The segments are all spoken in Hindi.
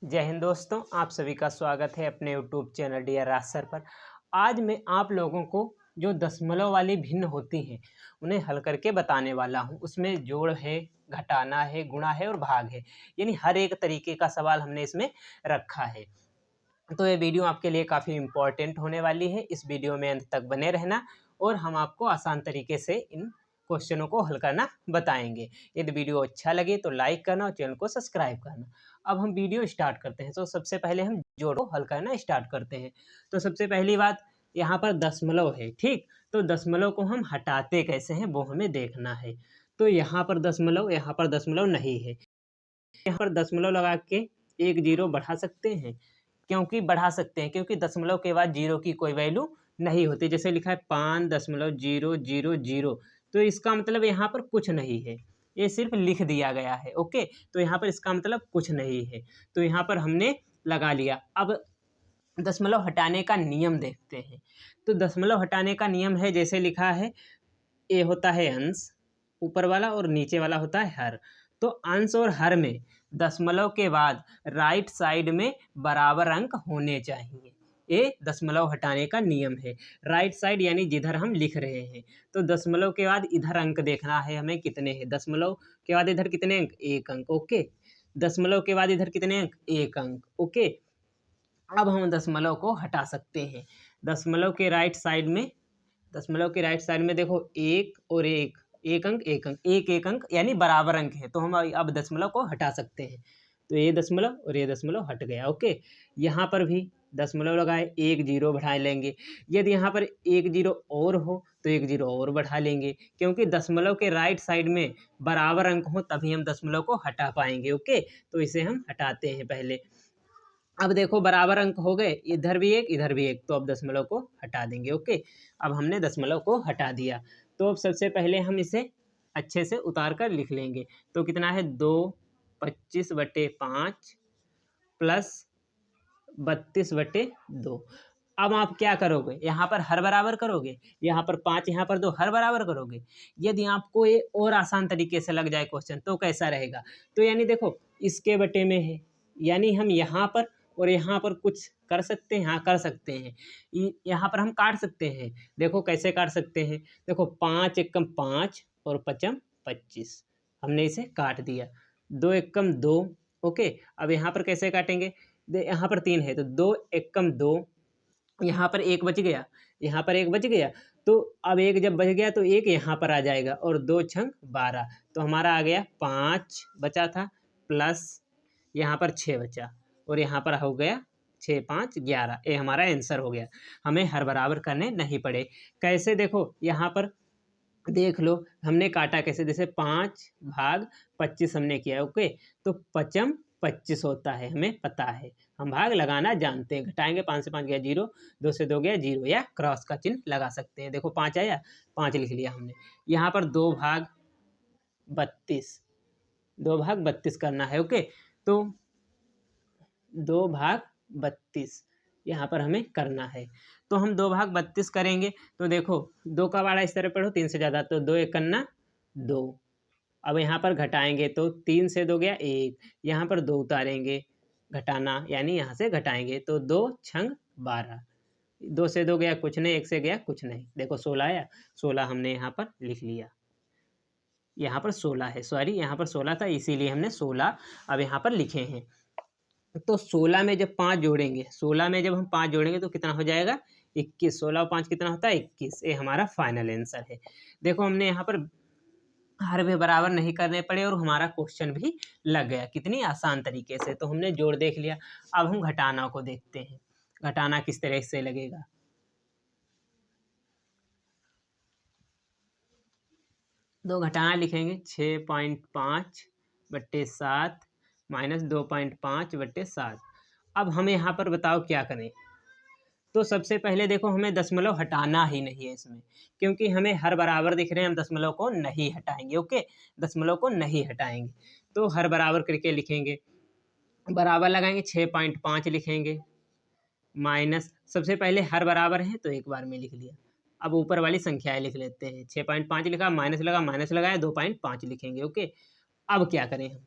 जय हिंद दोस्तों, आप सभी का स्वागत है अपने यूट्यूब चैनल डियर राज सर पर। आज मैं आप लोगों को जो दशमलव वाली भिन्न होती हैं उन्हें हल करके बताने वाला हूं। उसमें जोड़ है, घटाना है, गुणा है और भाग है, यानी हर एक तरीके का सवाल हमने इसमें रखा है। तो ये वीडियो आपके लिए काफ़ी इम्पोर्टेंट होने वाली है। इस वीडियो में अंत तक बने रहना और हम आपको आसान तरीके से इन क्वेश्चनों को हल करना बताएंगे। यदि वीडियो अच्छा लगे तो लाइक करना और चैनल को सब्सक्राइब करना। अब हम वीडियो स्टार्ट करते हैं। तो सबसे पहले हम जोड़ को हल करना स्टार्ट करते हैं। तो सबसे पहली बात, यहाँ पर दशमलव है, ठीक। तो दशमलव को हम हटाते कैसे हैं वो हमें देखना है। तो यहाँ पर दशमलव नहीं है। यहाँ पर दशमलव लगा के एक जीरो बढ़ा सकते हैं। क्योंकि दशमलव के बाद जीरो की कोई वैल्यू नहीं होती। जैसे लिखा है 5.000, तो इसका मतलब यहाँ पर कुछ नहीं है, ये सिर्फ लिख दिया गया है। ओके, तो यहाँ पर इसका मतलब कुछ नहीं है, तो यहाँ पर हमने लगा लिया। अब दशमलव हटाने का नियम देखते हैं। तो दशमलव हटाने का नियम है, जैसे लिखा है, ए होता है अंश ऊपर वाला और नीचे वाला होता है हर। तो अंश और हर में दशमलव के बाद राइट साइड में बराबर अंक होने चाहिए। ये दशमलव हटाने का नियम है। राइट साइड यानी जिधर हम लिख रहे हैं। तो दशमलव के बाद इधर अंक देखना है हमें कितने हैं। दशमलव के बाद इधर कितने अंक, एक अंक। ओके, दशमलव के बाद इधर कितने अंक, एक अंक। ओके, अब हम दशमलव को हटा सकते हैं। दशमलव के राइट साइड में देखो एक और एक, एक अंक एक अंक, एक एक अंक यानी बराबर अंक है। तो हम अब दशमलव को हटा सकते हैं। तो ये दशमलव और ये दशमलव हट गया। ओके, यहाँ पर भी दशमलव लगाए, एक जीरो बढ़ा लेंगे। यदि यहाँ पर एक जीरो और हो तो एक जीरो और बढ़ा लेंगे, क्योंकि दशमलव के राइट साइड में बराबर अंक हो तभी हम दशमलव को हटा पाएंगे। ओके, तो इसे हम हटाते हैं पहले। अब देखो बराबर अंक हो गए, इधर भी एक इधर भी एक, तो अब दशमलव को हटा देंगे। ओके, अब हमने दशमलव को हटा दिया। तो अब सबसे पहले हम इसे अच्छे से उतार कर लिख लेंगे। तो कितना है, 2/25 प्लस 32/2। अब आप क्या करोगे, यहाँ पर हर बराबर करोगे, यहाँ पर 5 यहाँ पर 2, हर बराबर करोगे। यदि आपको ये और आसान तरीके से लग जाए क्वेश्चन तो कैसा रहेगा, तो यानी देखो इसके बटे में है, यानी हम यहाँ पर और यहाँ पर कुछ कर सकते हैं। हाँ, कर सकते हैं। यहाँ पर हम काट सकते हैं। देखो कैसे काट सकते हैं, देखो 5 एकम 5 और 5 25, हमने इसे काट दिया। 2 एकम 2। ओके, अब यहाँ पर कैसे काटेंगे, यहाँ पर 3 है तो 2 एकम 2, यहाँ पर एक बच गया, यहाँ पर एक बच गया। तो अब एक जब बच गया तो एक यहाँ पर आ जाएगा और 2 छंग 12, तो हमारा आ गया 5 बचा था प्लस यहाँ पर 6 बचा और यहाँ पर हो गया 6 5 11। ये हमारा आंसर हो गया। हमें हर बराबर करने नहीं पड़े। कैसे, देखो यहाँ पर देख लो हमने काटा कैसे, जैसे 5/25 हमने किया। ओके, तो 5/25 होता है, हमें पता है, हम भाग लगाना जानते हैं। घटाएंगे, 5 से 5 गया 0, 2 से 2 गया 0, या क्रॉस का चिन्ह लगा सकते हैं। देखो 5 आया, 5 लिख लिया हमने। यहाँ पर 2/32 करना है। ओके, तो 2/32 यहाँ पर हमें करना है। तो हम 2/32 करेंगे। तो देखो 2 का बाड़ा इस तरह पढ़ो, 3 से ज़्यादा, तो 2 एकन्ना 2। अब यहाँ पर घटाएंगे तो 3 से 2 गया 1, यहाँ पर 2 उतारेंगे, घटाना यानी यहाँ से घटाएंगे तो 2 छंग 12। 2 से 2 गया कुछ नहीं, 1 से गया कुछ नहीं। देखो 16 आया, 16 हमने यहाँ पर लिख लिया। यहाँ पर 16 है, सॉरी यहाँ पर 16 था इसीलिए हमने 16 अब यहाँ पर लिखे हैं। तो 16 में जब 5 जोड़ेंगे, 16 में जब हम 5 जोड़ेंगे तो कितना हो जाएगा, 21। 16 और 5 कितना होता है, 21। ये हमारा फाइनल आंसर है। देखो हमने यहाँ पर हर भी बराबर नहीं करने पड़े और हमारा क्वेश्चन भी लग गया कितनी आसान तरीके से। तो हमने जोड़ देख लिया। अब हम घटाना को देखते हैं, घटाना किस तरह से लगेगा। तो घटाना लिखेंगे 6.5/7 माइनस 2.5/7। अब हमें यहाँ पर बताओ क्या करें। तो सबसे पहले देखो हमें दशमलव हटाना ही नहीं है इसमें, क्योंकि हमें हर बराबर दिख रहे हैं, हम दशमलव को नहीं हटाएंगे। ओके, दशमलव को नहीं हटाएंगे। तो हर बराबर करके लिखेंगे, बराबर लगाएंगे 6.5 लिखेंगे, माइनस सबसे पहले हर बराबर है तो एक बार में लिख लिया। अब ऊपर वाली संख्याएं लिख लेते हैं। 6.5 लिखा, माइनस लगा, माइनस लगाया, 2.5 लिखेंगे। ओके, अब क्या करें हम,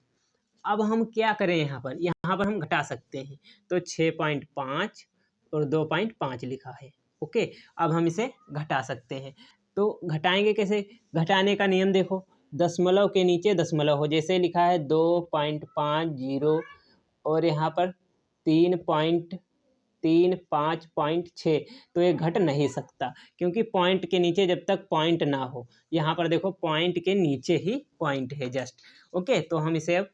अब हम क्या करें, यहाँ पर हम घटा सकते हैं। तो 6.5 और 2.5 लिखा है। ओके, अब हम इसे घटा सकते हैं। तो घटाएंगे कैसे? घटाने का नियम देखो, दशमलव के नीचे दशमलव हो, जैसे लिखा है 2.50 और यहाँ पर 3.5.6, तो ये घट नहीं सकता, क्योंकि पॉइंट के नीचे जब तक पॉइंट ना हो। यहाँ पर देखो पॉइंट के नीचे ही पॉइंट है जस्ट। ओके, तो हम इसे अब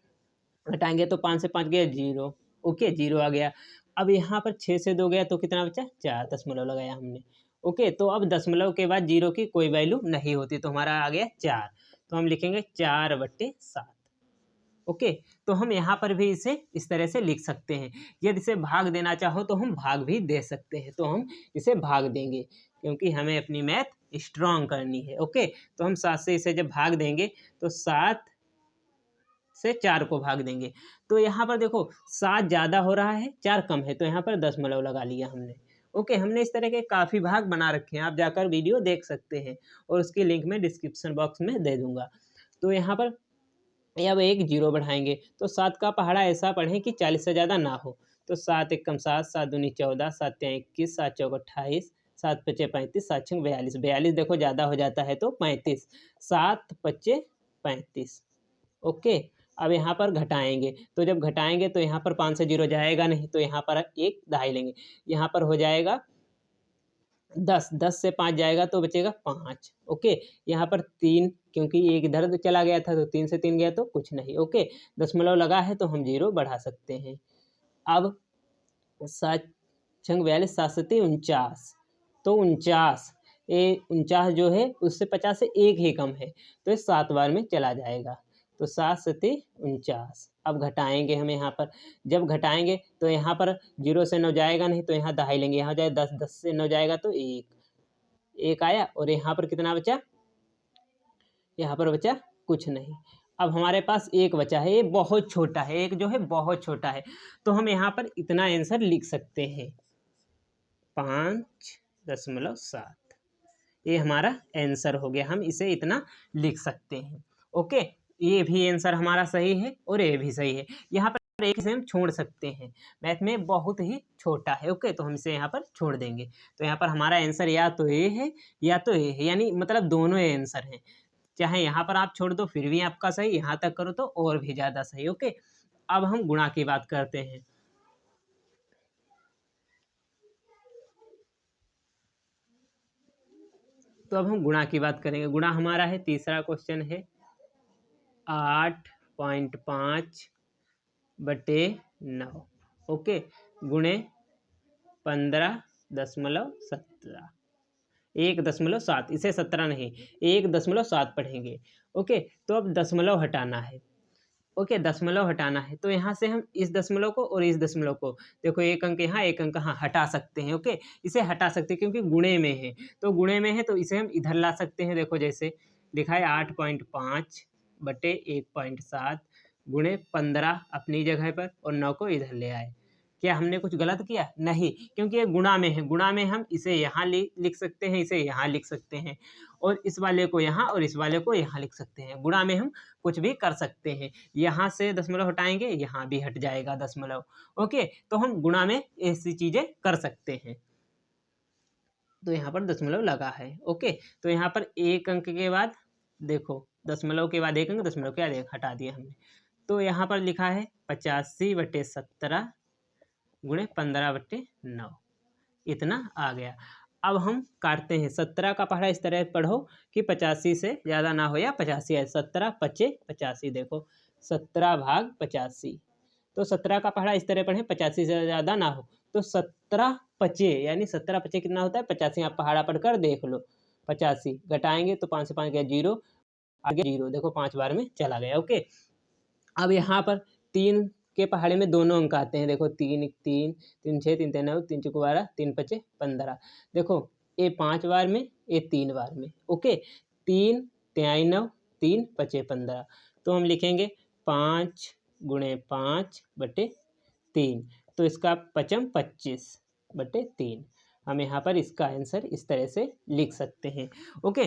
घटाएंगे, तो 5 से 5 गया 0। ओके, 0 आ गया। अब यहाँ पर 6 से 2 गया तो कितना बचा? 4, दशमलव लगाया हमने। ओके, तो अब दशमलव के बाद 0 की कोई वैल्यू नहीं होती, तो हमारा आ गया 4। तो हम लिखेंगे 4/7। ओके, तो हम यहाँ पर भी इसे इस तरह से लिख सकते हैं। यदि इसे भाग देना चाहो तो हम भाग भी दे सकते हैं, तो हम इसे भाग देंगे, क्योंकि हमें अपनी मैथ स्ट्रॉन्ग करनी है। ओके, तो हम 7 से इसे जब भाग देंगे तो 7 से 4 को भाग देंगे, तो यहाँ पर देखो 7 ज़्यादा हो रहा है, 4 कम है, तो यहाँ पर दशमलव लगा लिया हमने। ओके, हमने इस तरह के काफ़ी भाग बना रखे हैं, आप जाकर वीडियो देख सकते हैं और उसकी लिंक मैं डिस्क्रिप्शन बॉक्स में दे दूँगा। तो यहाँ पर अब एक 0 बढ़ाएंगे, तो 7 का पहाड़ा ऐसा पढ़ें कि 40 से ज़्यादा ना हो। तो 7 एकम 7, 7 दूनी 14, 7 तिया 21, 7 चौक 28, 7 पचे 35, 7 छंग 42। 42 देखो ज़्यादा हो जाता है तो 35, 7 पचे 35। ओके, अब यहाँ पर घटाएंगे, तो जब घटाएंगे तो यहाँ पर 5 से 0 जाएगा नहीं, तो यहाँ पर एक दहाई लेंगे, यहाँ पर हो जाएगा 10, 10 से 5 जाएगा तो बचेगा 5। ओके, यहाँ पर 3, क्योंकि एक इधर चला गया था तो 3 से 3 गया तो कुछ नहीं। ओके, दशमलव लगा है तो हम 0 बढ़ा सकते हैं। अब 7 छंग 42, 7 सत्ती 49, तो 49, ये 49 जो है उससे 50 से एक ही कम है, तो ये 7 बार में चला जाएगा। तो 7 सत्ती 49। अब घटाएंगे हम यहाँ पर, जब घटाएंगे तो यहाँ पर 0 से 9 जाएगा नहीं, तो यहाँ दहाई लेंगे, यहाँ हो जाए 10, 10 से 9 जाएगा तो 1, 1 आया, और यहाँ पर कितना बचा? यहाँ पर बचा कुछ नहीं। अब हमारे पास एक बचा है, ये बहुत छोटा है, एक जो है बहुत छोटा है, तो हम यहाँ पर इतना आंसर लिख सकते हैं, 5.7। ये हमारा आंसर हो गया, हम इसे इतना लिख सकते हैं। ओके, ये भी आंसर हमारा सही है और ये भी सही है। यहाँ पर एक से हम छोड़ सकते हैं, मैथ में बहुत ही छोटा है। ओके, तो हम इसे यहाँ पर छोड़ देंगे, तो यहाँ पर हमारा आंसर या तो ये है या तो ये है, यानी मतलब दोनों ये आंसर हैं। चाहे यहाँ पर आप छोड़ दो फिर भी आपका सही, यहाँ तक करो तो और भी ज़्यादा सही। ओके, अब हम गुणा की बात करते हैं। तो अब हम गुणा की बात करेंगे। गुणा हमारा है, तीसरा क्वेश्चन है 8.5/9। ओके, गुणे 15.17, 1.7, इसे 17 नहीं 1.7 पढ़ेंगे। ओके, तो अब दशमलव हटाना है। ओके, दशमलव हटाना है, तो यहाँ से हम इस दशमलव को और इस दशमलव को, देखो एक अंक यहाँ एक अंक यहाँ, हटा सकते हैं। ओके, इसे हटा सकते हैं क्योंकि गुणे में है, तो गुणे में है तो इसे हम इधर ला सकते हैं। देखो जैसे लिखा है 8.5/1.7 गुणे 15 अपनी जगह पर और 9 को इधर ले आए। क्या हमने कुछ गलत किया? नहीं, क्योंकि ये गुणा में है। गुणा में हम इसे यहाँ लिख सकते हैं, इसे यहाँ लिख सकते हैं, और इस वाले को यहाँ और इस वाले को यहाँ लिख सकते हैं। गुणा में हम कुछ भी कर सकते हैं। यहाँ से दशमलव हटाएंगे, यहाँ भी हट जाएगा दशमलव। ओके, तो हम गुणा में ऐसी चीज़ें कर सकते हैं। तो यहाँ पर दशमलव लगा है। ओके, तो यहाँ पर एक अंक के बाद देखो, दशमलव के बाद एक अंक, दशमलव के बाद एक हटा दिया हमने, तो यहाँ पर लिखा है 85/17 गुणे 15/9, इतना आ गया। अब हम काटते हैं। 17 का पहाड़ा इस तरह पढ़ो कि 85 से ज़्यादा ना हो या 85 है। 17 पचे 85, देखो 17 भाग 85, तो 17 का पहाड़ा इस तरह पढ़ें 85 से ज़्यादा ना हो, तो 17 पचे, यानी 17 पचे कितना होता है 85। आप पहाड़ा पढ़कर देख लो, 85 घटाएंगे तो 5 से 5 गया 0, आगे 0, देखो 5 बार में चला गया। ओके, अब यहाँ पर 3 के पहाड़े में दोनों अंक आते हैं। देखो 3 1 3, 3 6, 3 3 9, 3 चौको 12, 3 पचे 15। देखो ये 5 बार में, ये 3 बार में। ओके, 3 तिहाई 9, 3 पचे 15, तो हम लिखेंगे 5 गुणे 5/3, तो इसका पचम 25/3। हम यहाँ पर इसका आंसर इस तरह से लिख सकते हैं। ओके,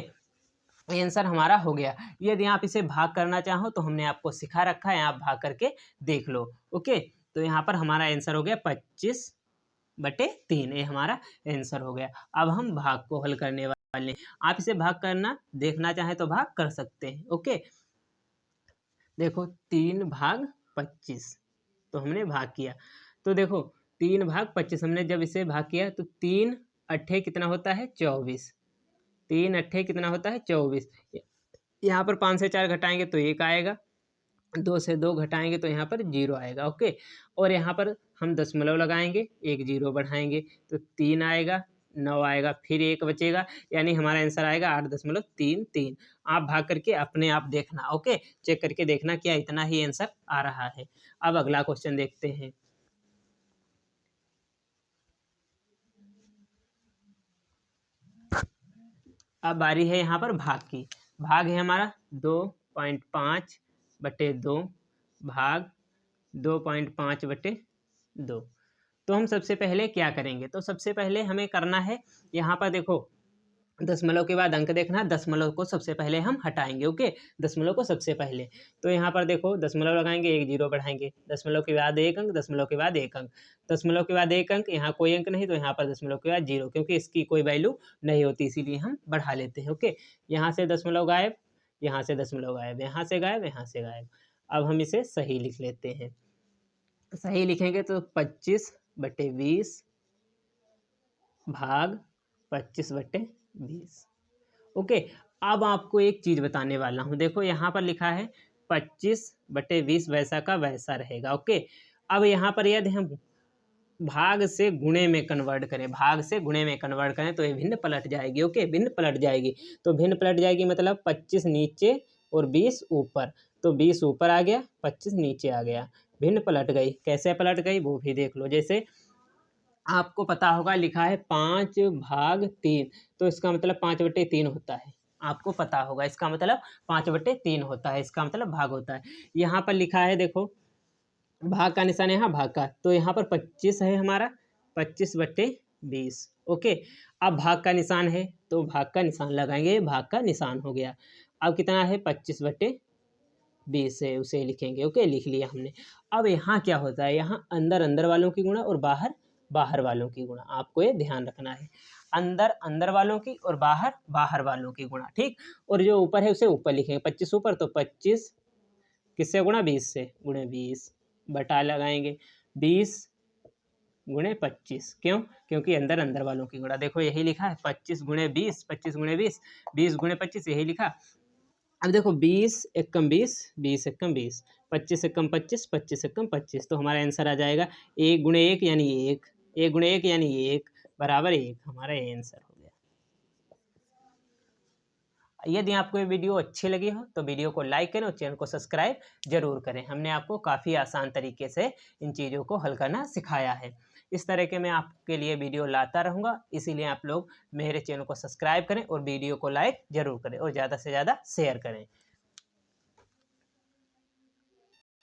ये आंसर हमारा हो गया। यदि आप इसे भाग करना चाहो तो हमने आपको सिखा रखा है, आप भाग करके देख लो। ओके, तो यहाँ पर हमारा आंसर हो गया 25/3, ये हमारा आंसर हो गया। अब हम भाग को हल करने वाले हैं। आप इसे भाग करना देखना चाहें तो भाग कर सकते हैं। ओके, देखो 3/25, तो हमने भाग किया। तो देखो 3/25 हमने जब इसे भाग किया तो 3 अट्ठे कितना होता है 24, 3 अट्ठे कितना होता है 24। यहाँ पर 5 से 4 घटाएंगे तो 1 आएगा, 2 से 2 घटाएंगे तो यहाँ पर 0 आएगा। ओके, और यहाँ पर हम दशमलव लगाएंगे, एक 0 बढ़ाएंगे तो 3 आएगा, 9 आएगा, फिर 1 बचेगा, यानी हमारा आंसर आएगा 8.33। आप भाग करके अपने आप देखना। ओके, चेक करके देखना क्या इतना ही आंसर आ रहा है। अब अगला क्वेश्चन देखते हैं। अब बारी है यहाँ पर भाग की। भाग है हमारा 2.5/2 भाग 2.5/2। तो हम सबसे पहले क्या करेंगे, तो सबसे पहले हमें करना है, यहाँ पर देखो दशमलव के बाद अंक देखना, दशमलव को सबसे पहले हम हटाएंगे। ओके, दशमलव को सबसे पहले, तो यहाँ पर देखो दशमलव लगाएंगे, एक 0 बढ़ाएंगे, दशमलव के बाद एक अंक, दशमलव के बाद एक अंक, दशमलव के बाद एक अंक, यहाँ कोई अंक नहीं तो यहाँ पर दशमलव के बाद 0, क्योंकि इसकी कोई वैल्यू नहीं होती, इसीलिए हम बढ़ा लेते हैं। ओके, यहाँ से दशमलव गायब, यहाँ से दशमलव गायब, यहाँ से गायब, यहाँ से गायब। अब हम इसे सही लिख लेते हैं। सही लिखेंगे तो 25/20 भाग 25/20। ओके, अब आपको एक चीज़ बताने वाला हूँ। देखो यहाँ पर लिखा है 25/20 वैसा का वैसा रहेगा। ओके, अब यहाँ पर यदि हम भाग से गुणे में कन्वर्ट करें, भाग से गुणे में कन्वर्ट करें तो ये भिन्न पलट जाएगी। ओके, भिन्न पलट जाएगी, तो भिन्न पलट जाएगी मतलब 25 नीचे और 20 ऊपर, तो 20 ऊपर आ गया, 25 नीचे आ गया, भिन्न पलट गई। कैसे पलट गई वो भी देख लो। जैसे आपको पता होगा लिखा है 5/3, तो इसका मतलब 5/3 होता है। आपको पता होगा इसका मतलब 5/3 होता है, इसका मतलब भाग होता है। यहाँ पर लिखा है देखो, भाग का निशान यहाँ भाग का, तो यहाँ पर 25 है हमारा, 25/20। ओके, अब भाग का निशान है तो भाग का निशान लगाएंगे, भाग का निशान हो गया। अब कितना है 25/20 है, उसे लिखेंगे। ओके, लिख लिया हमने। अब यहाँ क्या होता है, यहाँ अंदर अंदर वालों की गुणा और बाहर बाहर वालों की गुणा, आपको ये ध्यान रखना है। अंदर अंदर वालों की और बाहर बाहर वालों की गुणा, ठीक। और जो ऊपर है उसे ऊपर लिखेंगे, 25 ऊपर, तो 25 किससे गुणा 20 से, गुणे 20, बटा लगाएंगे 20 गुणे 25। क्यों, क्योंकि अंदर अंदर वालों की गुणा। देखो यही लिखा है 25 गुणे 20, 25 गुणे 20, 20 गुणे 25, यही लिखा। अब देखो 20 एकम 20, 20 एकम 20, 25 एकम 25, 25 एकम 25, तो हमारा आंसर आ जाएगा 1 गुणे 1 यानी 1, 1 गुणे 1 यानी 1 बराबर 1, हमारा ये आंसर हो गया। यदि आपको ये वीडियो अच्छी लगी हो तो वीडियो को लाइक करें और चैनल को सब्सक्राइब जरूर करें। हमने आपको काफ़ी आसान तरीके से इन चीज़ों को हल करना सिखाया है। इस तरह के मैं आपके लिए वीडियो लाता रहूँगा, इसीलिए आप लोग मेरे चैनल को सब्सक्राइब करें और वीडियो को लाइक ज़रूर करें और ज़्यादा से ज़्यादा शेयर करें।